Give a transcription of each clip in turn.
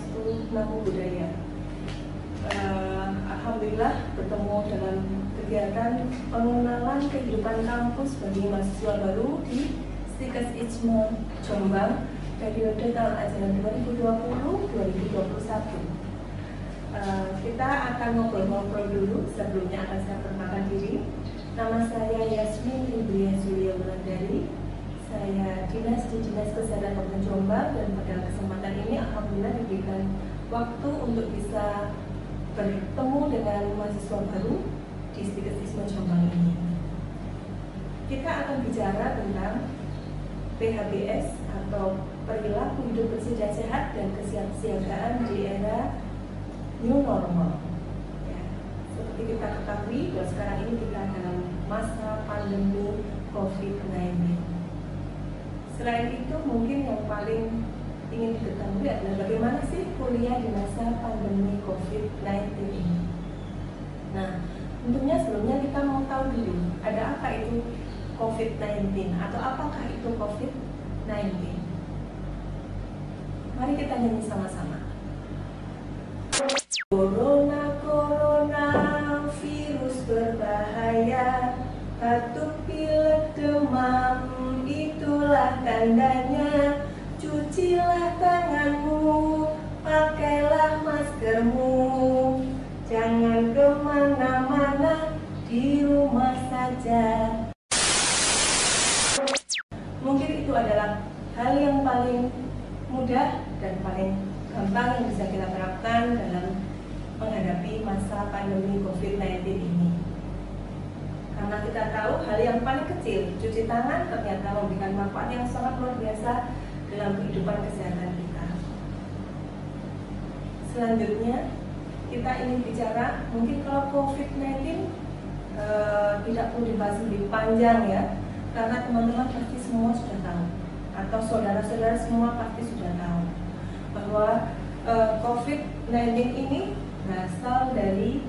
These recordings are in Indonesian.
Swastiastu, Namo Buddhaya. Alhamdulillah bertemu dalam kegiatan pengenalan kehidupan kampus bagi mahasiswa baru di Stikes ISME Jombang periode tahun ajaran 2020-2021. Kita akan ngobrol-ngobrol dulu. Sebelumnya akan saya perkenalkan diri. Nama saya Yasmin Indria Zulia Wulandari. Saya dinas di Dinas Kesehatan Kabupaten Jombang, dan pada kesempatan ini alhamdulillah diberikan waktu untuk bisa bertemu dengan mahasiswa baru di Stikes ISME Jombang ini. Kita akan bicara tentang PHBS atau perilaku hidup bersih dan sehat dan kesiapsiagaan di era new normal. Ya, seperti kita ketahui bahwa sekarang ini kita dalam masa pandemi COVID-19. Selain itu, mungkin yang paling ingin diketahui adalah bagaimana sih kuliah di masa pandemi COVID-19 ini. Nah, tentunya sebelumnya kita mau tahu dulu ada apa itu COVID-19 atau apakah itu COVID-19. Mari kita nyanyi sama-sama. Corona, corona, virus berbahaya, batuk, pilek, demam, itulah tandanya. Cucilah tanganmu, pakailah maskermu, jangan kemana-mana, di rumah saja. Mungkin itu adalah hal yang paling mudah dan paling gampang yang bisa kita terapkan dalam menghadapi masa pandemi COVID-19 ini. Karena kita tahu hal yang paling kecil, cuci tangan, ternyata memberikan manfaat yang sangat luar biasa dalam kehidupan kesehatan kita. Selanjutnya, kita ingin bicara, mungkin kalau COVID-19 tidak perlu dibahas lebih panjang ya, karena teman-teman pasti semua sudah tahu, atau saudara-saudara semua pasti sudah tahu bahwa COVID-19 ini berasal dari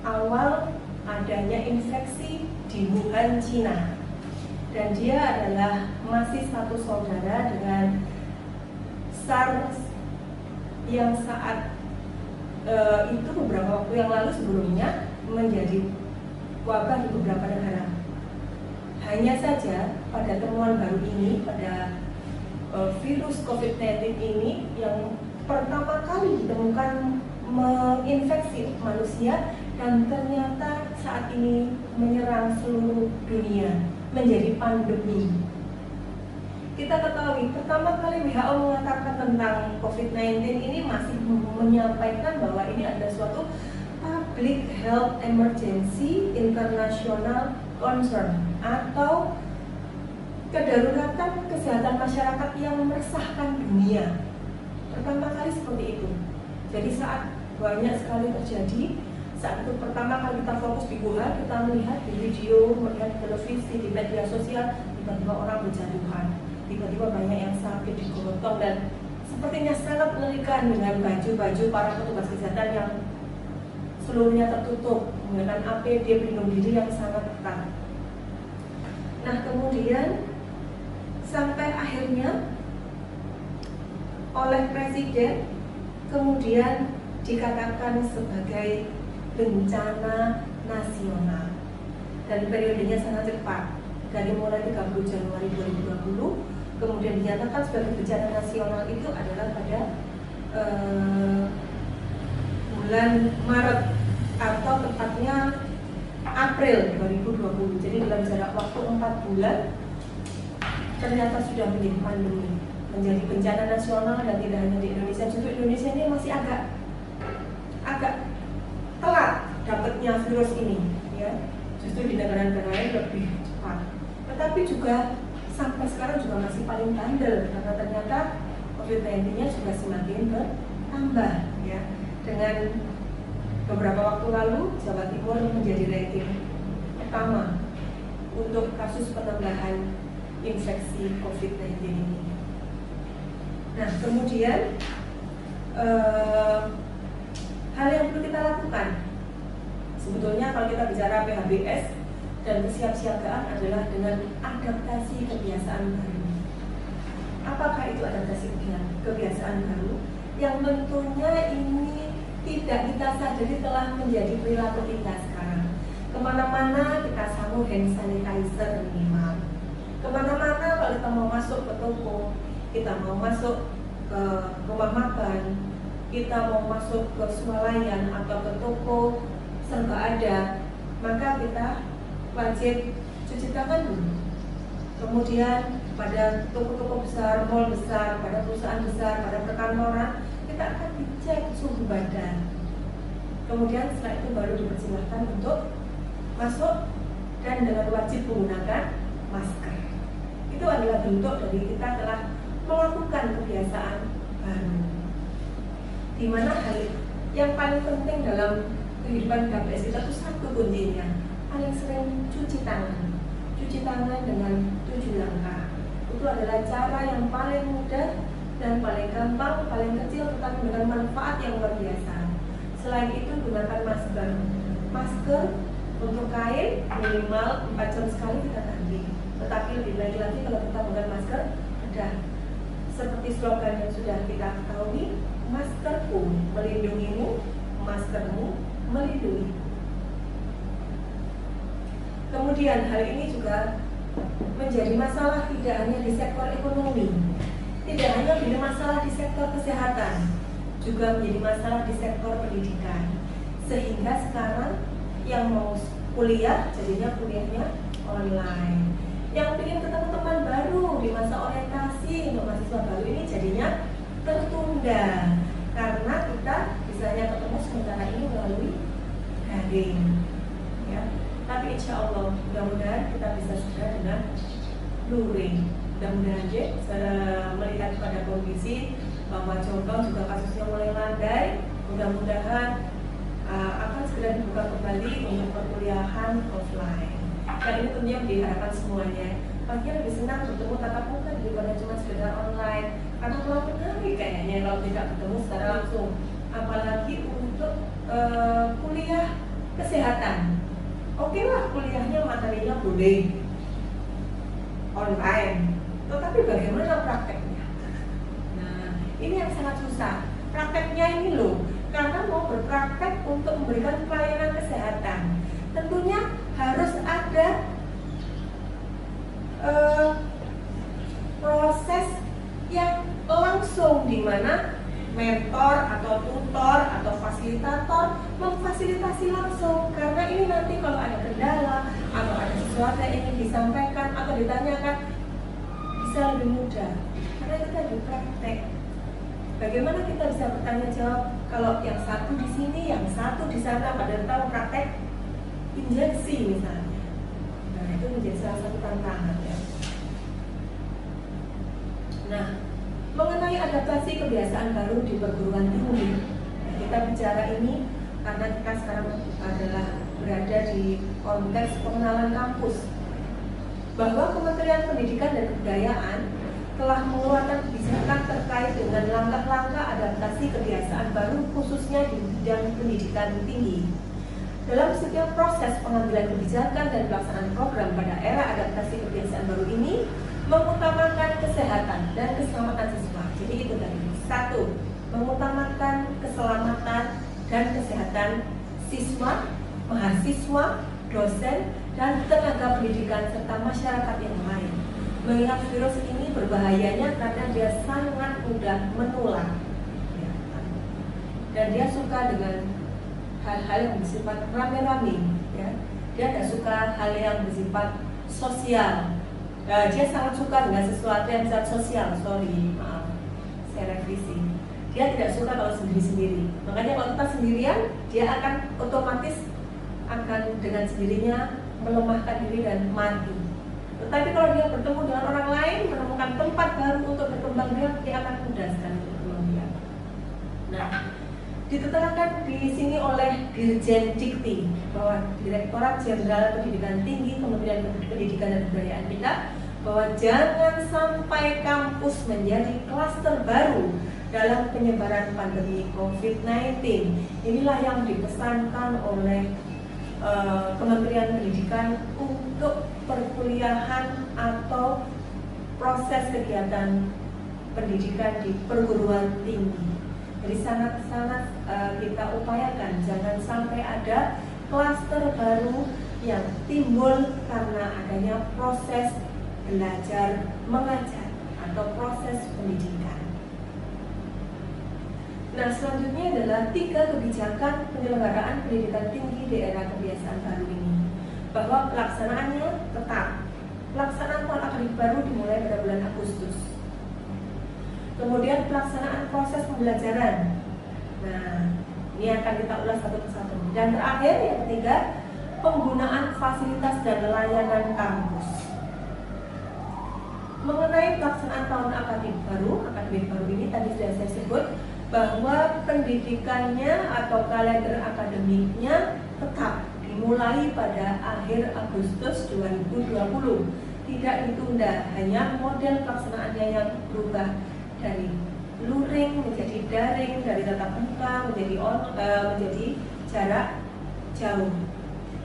awal adanya infeksi di Wuhan, Cina. Dan dia adalah masih satu saudara dengan SARS yang saat itu beberapa waktu yang lalu sebelumnya menjadi wabah di beberapa negara. Hanya saja pada temuan baru ini, pada virus COVID-19 ini yang pertama kali ditemukan menginfeksi manusia dan ternyata saat ini menyerang seluruh dunia, menjadi pandemi. Kita ketahui pertama kali WHO mengatakan tentang COVID-19 ini masih menyampaikan bahwa ini ada suatu public health emergency international concern atau kedaruratan kesehatan masyarakat yang meresahkan dunia. Pertama kali seperti itu. Jadi saat banyak sekali terjadi, saat itu pertama kali kita fokus di Wuhan, kita melihat di video, melihat televisi, di media sosial, tiba-tiba orang berjatuhan, tiba-tiba banyak yang sakit digotong, dan sepertinya sangat mengerikan dengan baju-baju para petugas kesehatan yang seluruhnya tertutup, menggunakan APD pelindung diri yang sangat ketat. Nah, kemudian sampai akhirnya oleh Presiden kemudian dikatakan sebagai bencana nasional, dan periodenya sangat cepat, dari mulai 30 Januari 2020 kemudian dinyatakan sebagai bencana nasional itu adalah pada bulan Maret atau tepatnya April 2020. Jadi dalam jarak waktu 4 bulan ternyata sudah menjadi pandemi, menjadi bencana nasional. Dan tidak hanya di Indonesia, justru Indonesia ini masih agak telat dapatnya virus ini ya. Justru di negara-negara lain lebih cepat. Tetapi juga sampai sekarang juga masih paling bandel, karena ternyata COVID-19-nya juga semakin bertambah ya. Dengan beberapa waktu lalu Jawa Timur menjadi ranking pertama untuk kasus penambahan infeksi COVID-19 ini. Nah, kemudian hal yang perlu kita lakukan sebetulnya kalau kita bicara PHBS dan kesiapsiagaan adalah dengan adaptasi kebiasaan baru. Apakah itu adaptasi kebiasaan baru? yang tentunya ini tidak kita sadari telah menjadi perilaku kita sekarang. Kemana-mana kita sambung hand sanitizer minimal. Kemana-mana kalau kita mau masuk ke toko, kita mau masuk ke rumah makan, kita mau masuk ke swalayan atau ke toko serba ada, maka kita wajib cuci tangan dulu. Kemudian pada toko-toko besar, mal besar, pada perusahaan besar, pada perkantoran, kita akan dicek suhu badan. Kemudian setelah itu baru dipersilahkan untuk masuk dan dengan wajib menggunakan masker. Itu adalah bentuk dari kita telah melakukan kebiasaan baru. Di mana hal yang paling penting dalam kehidupan KBS kita itu satu kuncinya, paling sering cuci tangan. Cuci tangan dengan 7 langkah. Itu adalah cara yang paling mudah dan paling gampang, paling kecil, tetapi dengan manfaat yang luar biasa. Selain itu gunakan masker. Masker untuk kain minimal 4 jam sekali kita ganti. Tetapi lebih baik lagi kalau kita menggunakan masker ada seperti slogan yang sudah kita ketahui, maskerku melindungimu, maskermu melindungi. Kemudian hal ini juga menjadi masalah tidak hanya di sektor ekonomi, tidak hanya menjadi masalah di sektor kesehatan, juga menjadi masalah di sektor pendidikan. Sehingga sekarang yang mau kuliah jadinya kuliahnya online. Yang ingin ketemu teman baru di masa orientasi untuk mahasiswa baru ini jadinya tertunda karena kita misalnya ketemu sementara ini melalui daring, ya. Tapi insya Allah mudah-mudahan kita bisa segera dengan luring. Mudah-mudahan melihat pada kondisi bahwa Contoh juga kasusnya mulai landai, mudah-mudahan akan segera dibuka kembali untuk perkuliahan offline. Dan ini tentunya diharapkan semuanya. Pastinya lebih senang bertemu tatap muka daripada cuma sekedar online. Karena terlalu menarik kayaknya kalau tidak ketemu secara langsung. Apalagi untuk kuliah kesehatan. Oke lah, kuliahnya materinya boleh online. Tetapi bagaimana prakteknya? Nah, ini yang sangat susah. Prakteknya ini loh, karena mau berpraktek untuk memberikan pelayanan kesehatan, tentunya harus ada proses yang langsung di mana mentor atau tutor atau fasilitator memfasilitasi langsung, karena ini nanti kalau ada kendala atau ada sesuatu yang ingin disampaikan atau ditanyakan bisa lebih mudah karena kita dipraktek. Bagaimana kita bisa bertanya jawab kalau yang satu di sini, yang satu di sana, padahal tahu praktek injeksi misalnya. Nah, itu menjadi salah satu tantangan ya. Nah, mengenai adaptasi kebiasaan baru di perguruan tinggi, nah, kita bicara ini karena kita sekarang adalah berada di konteks pengenalan kampus, bahwa Kementerian Pendidikan dan Kebudayaan telah mengeluarkan kebijakan terkait dengan langkah-langkah adaptasi kebiasaan baru khususnya di bidang pendidikan tinggi. Dalam setiap proses pengambilan kebijakan dan pelaksanaan program pada era adaptasi kebiasaan baru ini mengutamakan kesehatan dan keselamatan siswa. Jadi itu tadi. 1. Mengutamakan keselamatan dan kesehatan siswa, mahasiswa, dosen, dan tenaga pendidikan serta masyarakat yang lain. Mengingat virus ini berbahayanya karena dia sangat mudah menular, ya, dan dia suka dengan hal-hal yang bersifat rame-rame, ya. Dia tidak suka hal yang bersifat sosial. Dia sangat suka dengan sesuatu yang bersifat sosial. Maaf, saya revisi. Dia tidak suka kalau sendiri-sendiri. Makanya kalau kita sendirian, dia akan otomatis akan dengan sendirinya melemahkan diri dan mati. Tetapi kalau dia bertemu dengan orang lain, menemukan tempat baru untuk berkembang biak, dia akan mudah sekali berkembang biak. Nah, ditetapkan di sini oleh Dirjen Dikti bahwa Direktorat Jenderal Pendidikan Tinggi Kementerian Pendidikan dan Kebudayaan kita, bahwa jangan sampai kampus menjadi klaster baru dalam penyebaran pandemi COVID-19. Inilah yang dipesankan oleh Kementerian Pendidikan untuk perkuliahan atau proses kegiatan pendidikan di perguruan tinggi. sangat-sangat kita upayakan jangan sampai ada klaster baru yang timbul karena adanya proses belajar mengajar atau proses pendidikan. Nah, selanjutnya adalah 3 kebijakan penyelenggaraan pendidikan tinggi di era kebiasaan baru ini, bahwa pelaksanaannya tetap. Pelaksanaan tahun akademik baru dimulai pada bulan Agustus. Kemudian pelaksanaan proses pembelajaran. Nah, ini akan kita ulas satu persatu. Dan terakhir yang ketiga, penggunaan fasilitas dan layanan kampus. Mengenai pelaksanaan tahun akademik baru ini tadi sudah saya sebut bahwa pendidikannya atau kalender akademiknya tetap dimulai pada akhir Agustus 2020, tidak ditunda, hanya model pelaksanaannya yang berubah dari luring menjadi daring, dari tatap muka menjadi jarak jauh.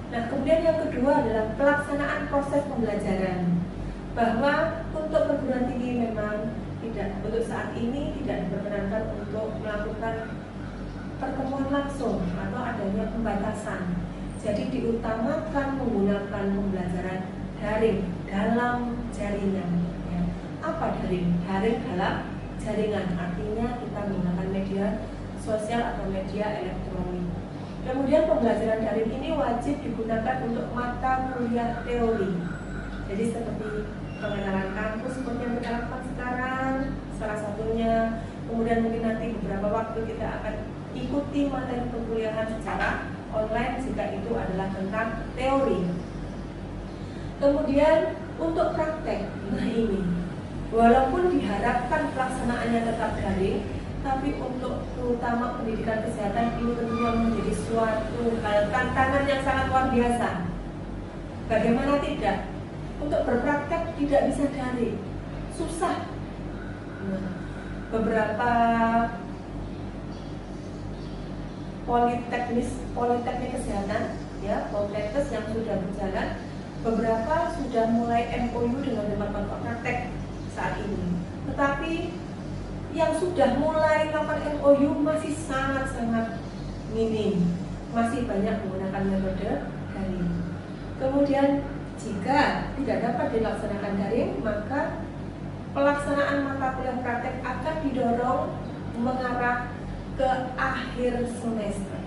Nah, kemudian yang kedua adalah pelaksanaan proses pembelajaran, bahwa untuk perguruan tinggi memang untuk saat ini tidak diperkenankan untuk melakukan pertemuan langsung atau adanya pembatasan. Jadi diutamakan menggunakan pembelajaran daring dalam jaringan. Ya. Apa daring? Daring dalam jaringan, artinya kita menggunakan media sosial atau media elektronik. Kemudian pembelajaran daring ini wajib digunakan untuk mata kuliah teori. Jadi seperti pengenalan kampus seperti yang kita lakukan sekarang, salah satunya. Kemudian mungkin nanti beberapa waktu kita akan ikuti materi perkuliahan secara online jika itu adalah tentang teori. Kemudian untuk praktek, nah ini, walaupun diharapkan pelaksanaannya tetap daring, tapi untuk terutama pendidikan kesehatan ini tentunya menjadi suatu tantangan yang sangat luar biasa. Bagaimana tidak? Untuk berpraktek tidak bisa daring, susah. Nah, beberapa politeknik kesehatan, ya, politekes yang sudah berjalan, beberapa sudah mulai MOU dengan departemen praktek saat ini. Tetapi yang sudah mulai melakukan MOU masih sangat-sangat minim, masih banyak menggunakan metode daring. Kemudian jika tidak dapat dilaksanakan daring, maka pelaksanaan mata kuliah praktek akan didorong mengarah ke akhir semester.